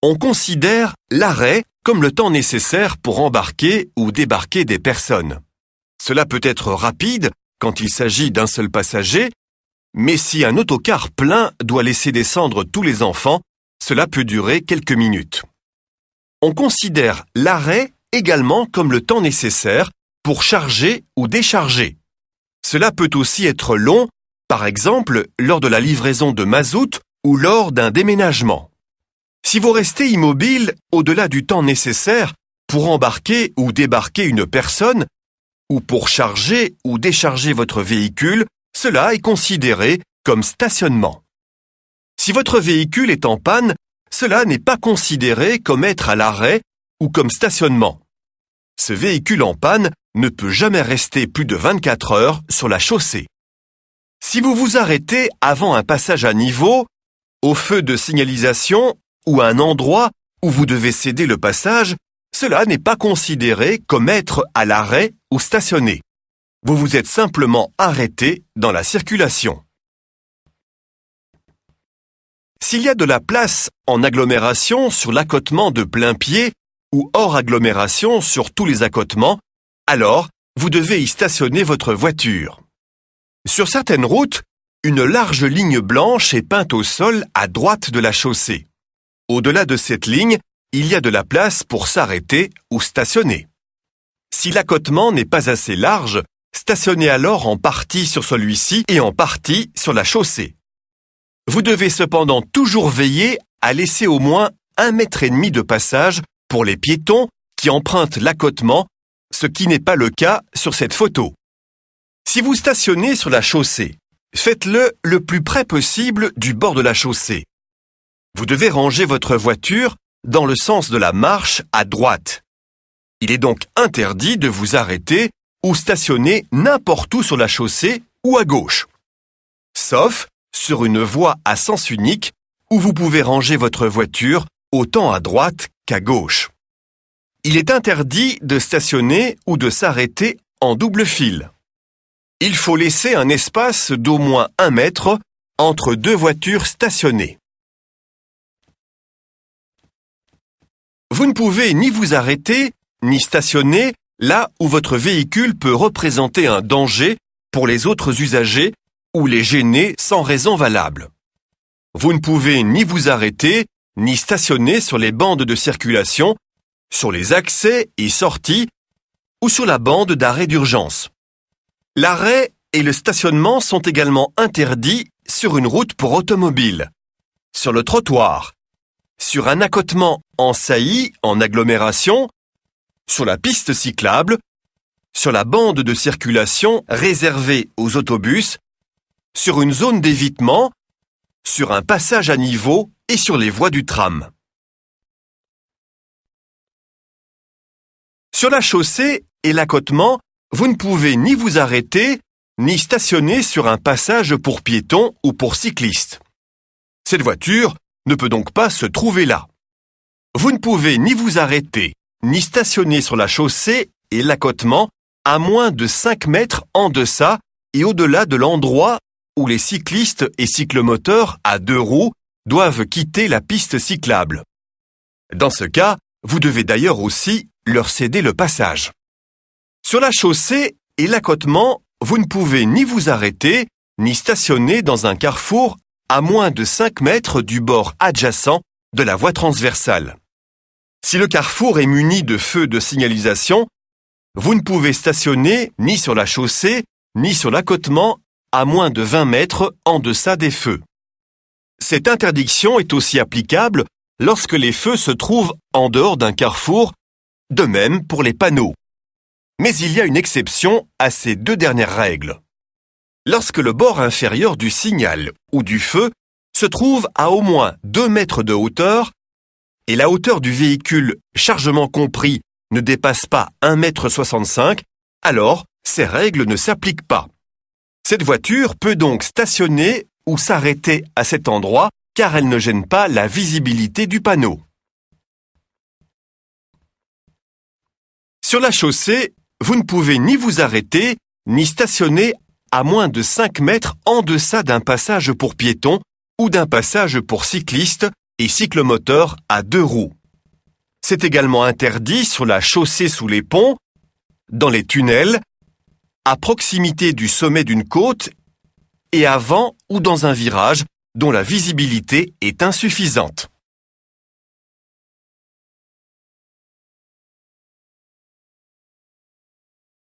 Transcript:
On considère l'arrêt comme le temps nécessaire pour embarquer ou débarquer des personnes. Cela peut être rapide quand il s'agit d'un seul passager, mais si un autocar plein doit laisser descendre tous les enfants, cela peut durer quelques minutes. On considère l'arrêt également comme le temps nécessaire pour charger ou décharger. Cela peut aussi être long, par exemple lors de la livraison de mazout ou lors d'un déménagement. Si vous restez immobile au-delà du temps nécessaire pour embarquer ou débarquer une personne, ou pour charger ou décharger votre véhicule, cela est considéré comme stationnement. Si votre véhicule est en panne, cela n'est pas considéré comme être à l'arrêt ou comme stationnement. Ce véhicule en panne ne peut jamais rester plus de 24 heures sur la chaussée. Si vous vous arrêtez avant un passage à niveau, au feu de signalisation ou à un endroit où vous devez céder le passage, cela n'est pas considéré comme être à l'arrêt ou stationné. Vous vous êtes simplement arrêté dans la circulation. S'il y a de la place en agglomération sur l'accotement de plein pied ou hors agglomération sur tous les accotements, alors vous devez y stationner votre voiture. Sur certaines routes, une large ligne blanche est peinte au sol à droite de la chaussée. Au-delà de cette ligne, il y a de la place pour s'arrêter ou stationner. Si l'accotement n'est pas assez large, stationnez alors en partie sur celui-ci et en partie sur la chaussée. Vous devez cependant toujours veiller à laisser au moins 1,5 mètre de passage pour les piétons qui empruntent l'accotement, ce qui n'est pas le cas sur cette photo. Si vous stationnez sur la chaussée, faites-le le plus près possible du bord de la chaussée. Vous devez ranger votre voiture dans le sens de la marche à droite. Il est donc interdit de vous arrêter ou stationner n'importe où sur la chaussée ou à gauche. Sauf sur une voie à sens unique où vous pouvez ranger votre voiture autant à droite qu'à gauche. Il est interdit de stationner ou de s'arrêter en double file. Il faut laisser un espace d'au moins 1 mètre entre deux voitures stationnées. Vous ne pouvez ni vous arrêter, ni stationner là où votre véhicule peut représenter un danger pour les autres usagers ou les gêner sans raison valable. Vous ne pouvez ni vous arrêter, ni stationner sur les bandes de circulation, sur les accès et sorties ou sur la bande d'arrêt d'urgence. L'arrêt et le stationnement sont également interdits sur une route pour automobiles, sur le trottoir, sur un accotement en saillie en agglomération, sur la piste cyclable, sur la bande de circulation réservée aux autobus, sur une zone d'évitement, sur un passage à niveau et sur les voies du tram. Sur la chaussée et l'accotement, vous ne pouvez ni vous arrêter, ni stationner sur un passage pour piétons ou pour cyclistes. Cette voiture ne peut donc pas se trouver là. Vous ne pouvez ni vous arrêter, ni stationner sur la chaussée et l'accotement à moins de 5 mètres en deçà et au-delà de l'endroit où les cyclistes et cyclomoteurs à 2 roues doivent quitter la piste cyclable. Dans ce cas, vous devez d'ailleurs aussi leur céder le passage. Sur la chaussée et l'accotement, vous ne pouvez ni vous arrêter, ni stationner dans un carrefour à moins de 5 mètres du bord adjacent de la voie transversale. Si le carrefour est muni de feux de signalisation, vous ne pouvez stationner ni sur la chaussée, ni sur l'accotement à moins de 20 mètres en deçà des feux. Cette interdiction est aussi applicable lorsque les feux se trouvent en dehors d'un carrefour, de même pour les panneaux. Mais il y a une exception à ces 2 dernières règles. Lorsque le bord inférieur du signal ou du feu se trouve à au moins 2 mètres de hauteur et la hauteur du véhicule, chargement compris, ne dépasse pas 1,65 m, alors ces règles ne s'appliquent pas. Cette voiture peut donc stationner ou s'arrêter à cet endroit car elle ne gêne pas la visibilité du panneau. Sur la chaussée, vous ne pouvez ni vous arrêter, ni stationner à moins de 5 mètres en deçà d'un passage pour piétons ou d'un passage pour cyclistes et cyclomoteur à 2 roues. C'est également interdit sur la chaussée sous les ponts, dans les tunnels, à proximité du sommet d'une côte et avant ou dans un virage dont la visibilité est insuffisante.